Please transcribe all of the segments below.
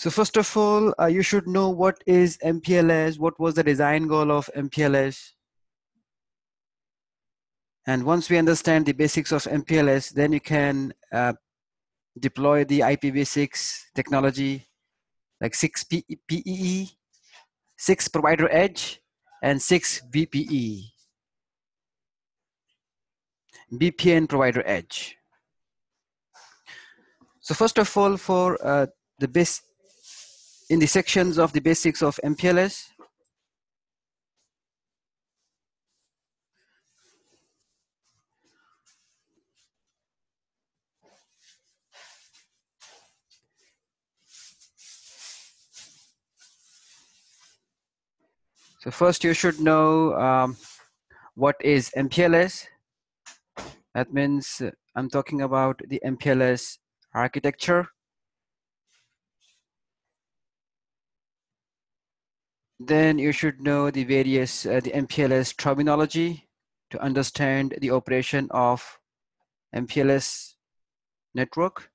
So first of all, you should know what is MPLS, what was the design goal of MPLS. And once we understand the basics of MPLS, then you can deploy the IPv6 technology like 6 PEE, 6 provider edge, and 6 VPE, VPN provider edge. So first of all, for the base in the sections of the basics of MPLS, so first you should know what is MPLS. That means I'm talking about the MPLS architecture. Then you should know the various the MPLS terminology to understand the operation of MPLS network.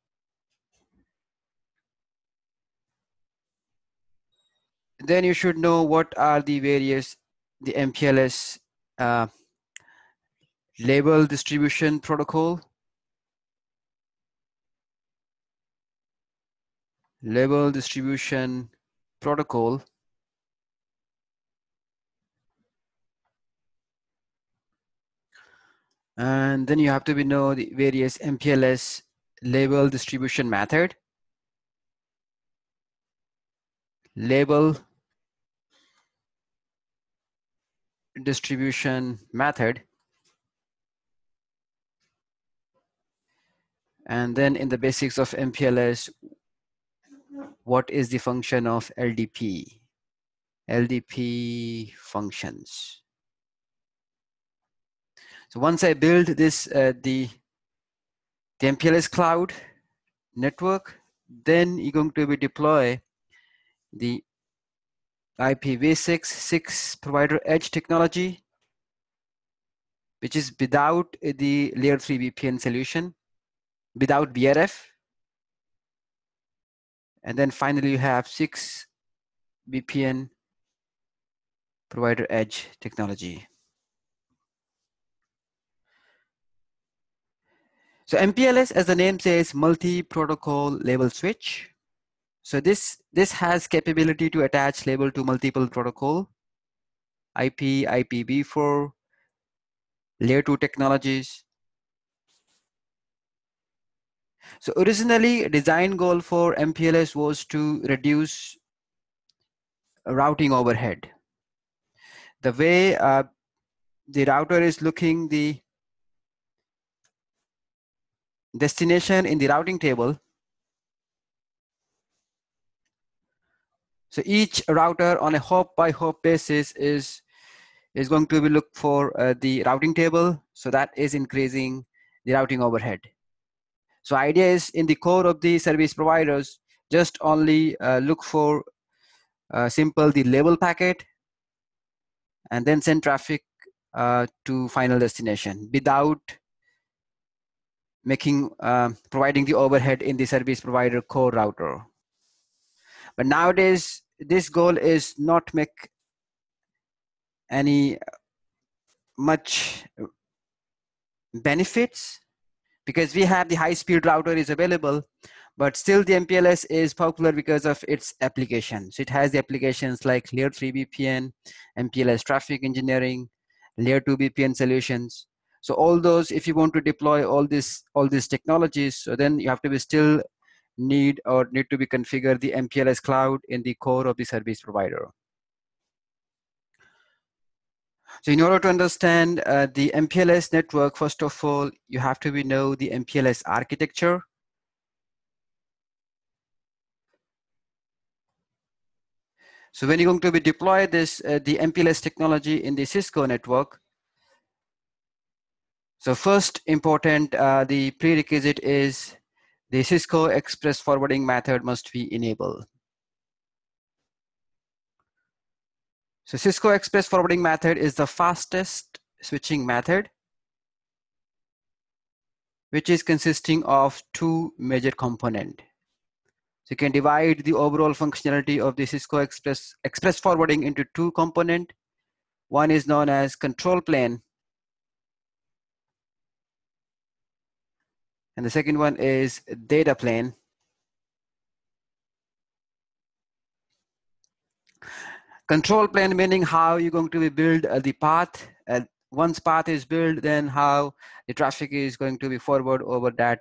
Then you should know what are the various the MPLS label distribution protocol, label distribution protocol. And then you have to know the various MPLS label distribution method, label distribution method. And then in the basics of MPLS, what is the function of LDP? LDP functions. So once I build this, the MPLS cloud network, then you're going to be deploy the IPv6 6 provider edge technology, which is without the layer 3 VPN solution, without BRF. And then finally you have 6 VPN provider edge technology. So MPLS, as the name says, multi-protocol label switch. So this has capability to attach label to multiple protocol, IP, IPv4, layer 2 technologies. So originally, design goal for MPLS was to reduce routing overhead. The way the router is looking the destination in the routing table. So each router on a hop by hop basis is going to be look for the routing table. So that is increasing the routing overhead. So idea is in the core of the service providers, just only look for simple the label packet and then send traffic to final destination without making providing the overhead in the service provider core router. But nowadays, this goal is not make any much benefits because we have the high-speed router is available, but still the MPLS is popular because of its applications. It has the applications like layer 3 VPN, MPLS traffic engineering, layer 2 VPN solutions. So all those, if you want to deploy all these technologies, so then you have to be still need to be configure the MPLS cloud in the core of the service provider. So in order to understand the MPLS network, first of all, you have to know the MPLS architecture. So when you're going to be deploy this, the MPLS technology in the Cisco network, so first important, the prerequisite is the Cisco Express Forwarding method must be enabled. So Cisco Express Forwarding method is the fastest switching method, which is consisting of two major components. So you can divide the overall functionality of the Cisco Express forwarding into two components. One is known as control plane, and the second one is data plane. Control plane meaning how you're going to build the path. Once path is built, then how the traffic is going to be forward over that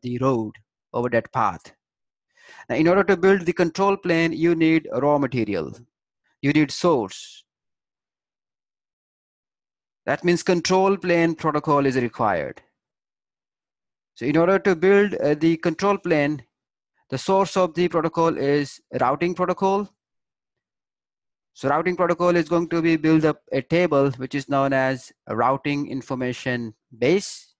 the road, over that path. Now, in order to build the control plane, you need raw material. You need source. That means control plane protocol is required. So in order to build the control plane, the source of the protocol is routing protocol. So routing protocol is going to be build up a table which is known as a routing information base.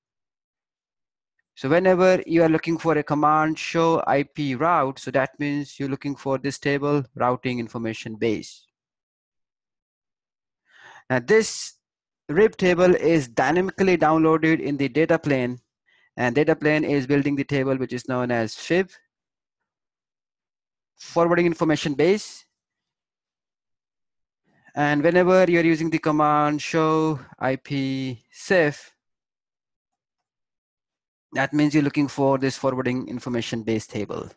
So whenever you are looking for a command show IP route, so that means you're looking for this table routing information base. Now this RIB table is dynamically downloaded in the data plane, and data plane is building the table which is known as FIB, forwarding information base. And whenever you're using the command show IP CIF, that means you're looking for this forwarding information base table.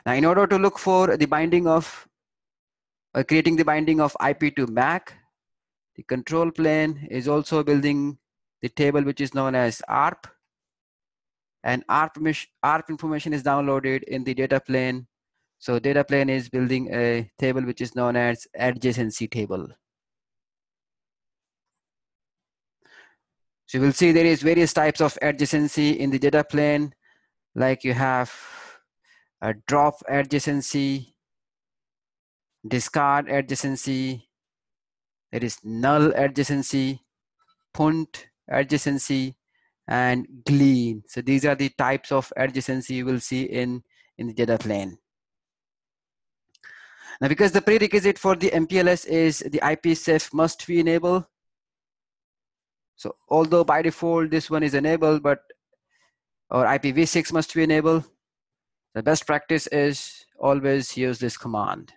Now, in order to look for the binding of, creating the binding of IP to MAC, the control plane is also building the table which is known as ARP. And ARP information is downloaded in the data plane. So data plane is building a table which is known as adjacency table. So you will see there is various types of adjacency in the data plane, like you have a drop adjacency, discard adjacency, there is null adjacency, punt adjacency, and glean. So these are the types of adjacency you will see in the data plane. Now, because the prerequisite for the MPLS is the IPsec must be enabled. So although by default this one is enabled, but or IPv6 must be enabled, the best practice is always use this command.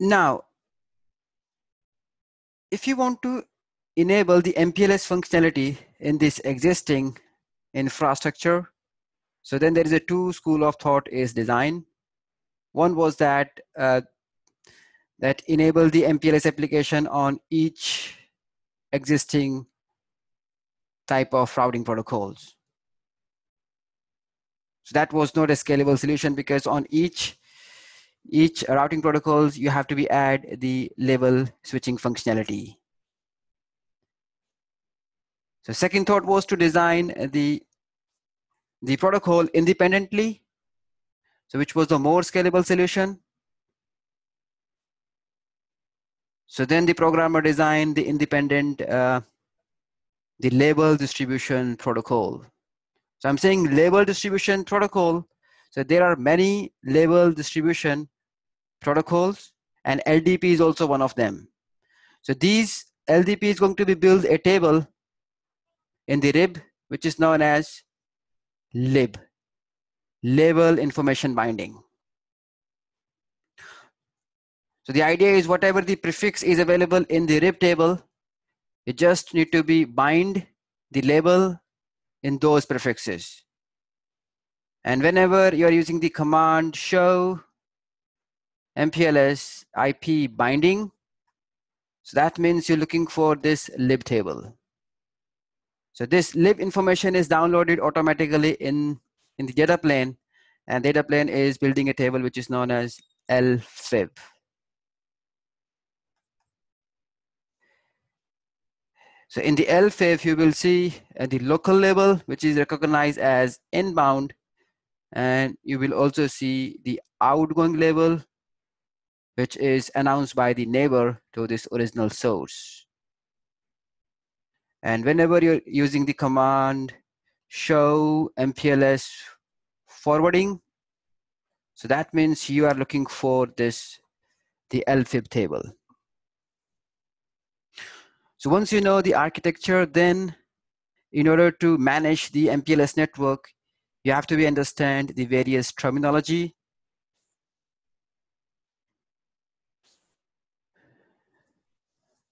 Now, if you want to enable the MPLS functionality in this existing infrastructure, so then there is a two school of thought is design. One was that that enable the MPLS application on each existing type of routing protocols. So that was not a scalable solution, because on each routing protocols you have to be add the level switching functionality. So second thought was to design the protocol independently, so which was the more scalable solution. So then the programmer designed the independent the label distribution protocol. So I'm saying label distribution protocol. So there are many label distribution protocols, and LDP is also one of them. So these LDP is going to be build a table in the RIB, which is known as lib, label information binding. So the idea is whatever the prefix is available in the RIB table, you just need to be bind the label in those prefixes. And whenever you're using the command show mpls IP binding, so that means you're looking for this lib table. So this lib information is downloaded automatically in the data plane, and data plane is building a table which is known as lfib. So in the lfib, you will see the local label, which is recognized as inbound, and you will also see the outgoing label, which is announced by the neighbor to this original source. And whenever you're using the command show mpls forwarding, so that means you are looking for the lfib table. So once you know the architecture, then in order to manage the MPLS network, you have to understand the various terminology.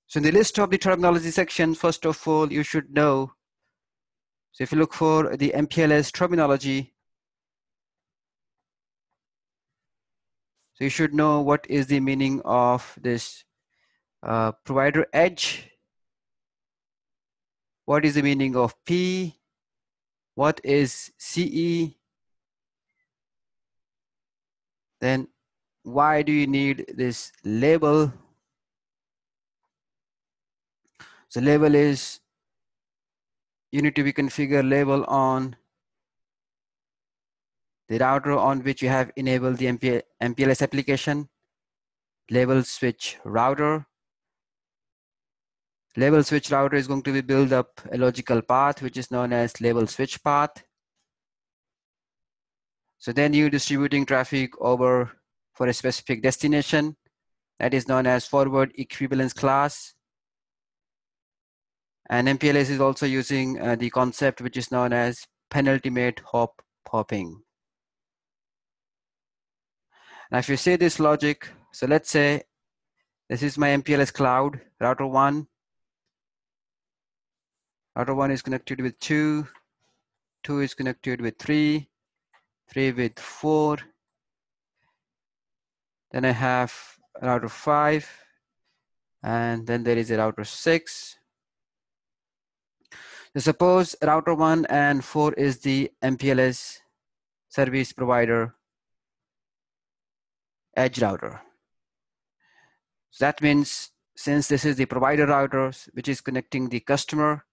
So in the list of the terminology section, first of all, you should know. So if you look for the MPLS terminology, so you should know what is the meaning of this provider edge. What is the meaning of P? What is CE? Then why do you need this label? So label is, you need to be configure label on the router on which you have enabled the MPLS application. Label switch router. Label switch router is going to be build up a logical path which is known as label switch path. So then you're distributing traffic over for a specific destination that is known as forward equivalence class. And MPLS is also using the concept which is known as penultimate hop hopping. Now if you say this logic, so let's say this is my MPLS cloud, router 1. Router 1 is connected with 2, 2 is connected with 3, 3 with 4. Then I have router 5, and then there is a router 6. So suppose router 1 and 4 is the MPLS service provider edge router. So that means since this is the provider router which is connecting the customer,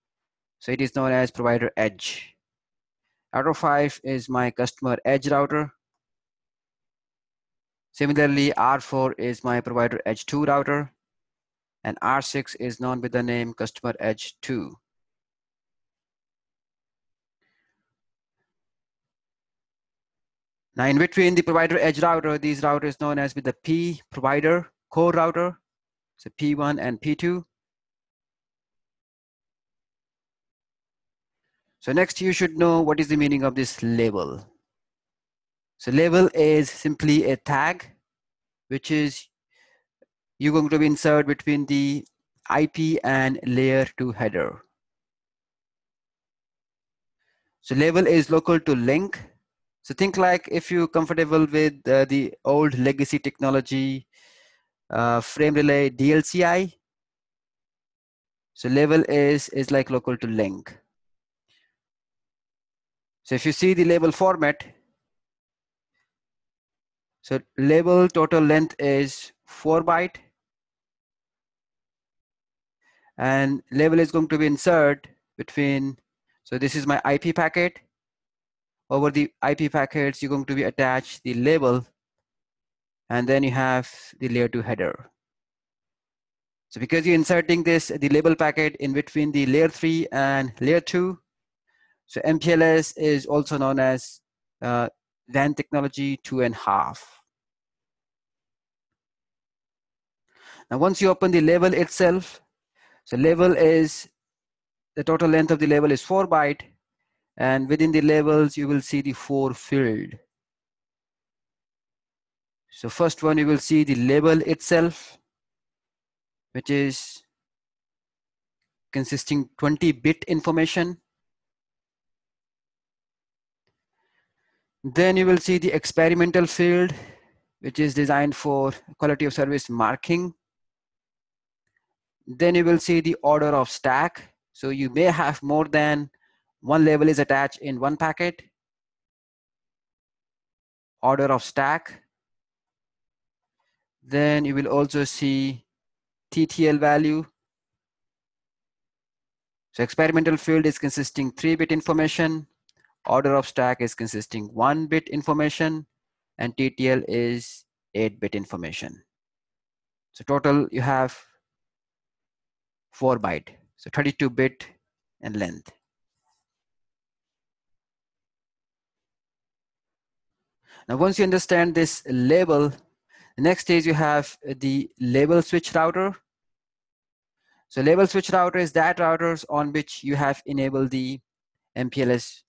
so it is known as provider edge. Router 5 is my customer edge router. Similarly, R4 is my provider edge 2 router, and R6 is known with the name customer edge 2. Now in between the provider edge router, these routers known as with the P provider core router, so P1 and P2. So next you should know what is the meaning of this label. So label is simply a tag which is you're going to be insert between the IP and layer 2 header. So label is local to link. So think like if you're comfortable with the old legacy technology, frame relay DLCI. So label is like local to link. So if you see the label format, so label total length is 4 byte, and label is going to be insert between, so this is my IP packet. Over the IP packets, you're going to be attached the label, and then you have the layer 2 header. So because you're inserting this, the label packet in between the layer 3 and layer 2, so MPLS is also known as WAN technology 2.5. Now once you open the label itself, so label is, the total length of the label is 4 byte, and within the labels you will see the 4 field. So first one you will see the label itself, which is consisting 20-bit information. Then you will see the experimental field, which is designed for quality of service marking. Then you will see the order of stack. So you may have more than one label is attached in one packet. Order of stack. Then you will also see TTL value. So experimental field is consisting 3-bit information. Order of stack is consisting 1-bit information, and TTL is 8-bit information. So total you have 4 byte, so 32-bit in length. Now once you understand this label, the next stage you have the label switch router. So label switch router is that routers on which you have enabled the MPLS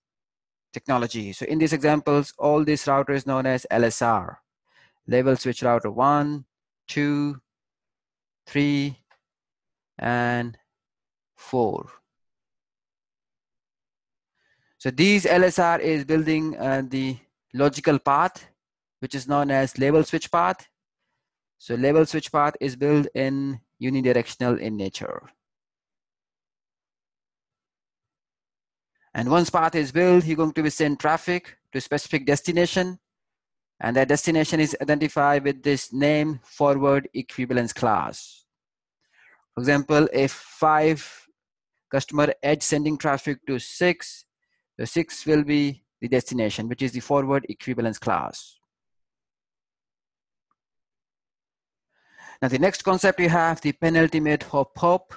technology. So in these examples, all this router is known as LSR, label switch router 1, 2, 3, and 4. So these LSR is building the logical path, which is known as label switch path. So label switch path is built in unidirectional in nature. And once path is built, you're going to be send traffic to a specific destination. And that destination is identified with this name forward equivalence class. For example, if 5 customer edge sending traffic to 6, the 6 will be the destination, which is the forward equivalence class. Now the next concept you have the penultimate hop.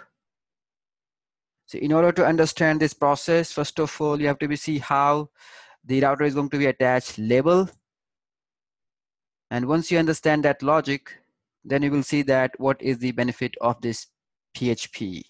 So in order to understand this process, first of all, you have to see how the router is going to be attached label. And once you understand that logic, then you will see that what is the benefit of this PHP.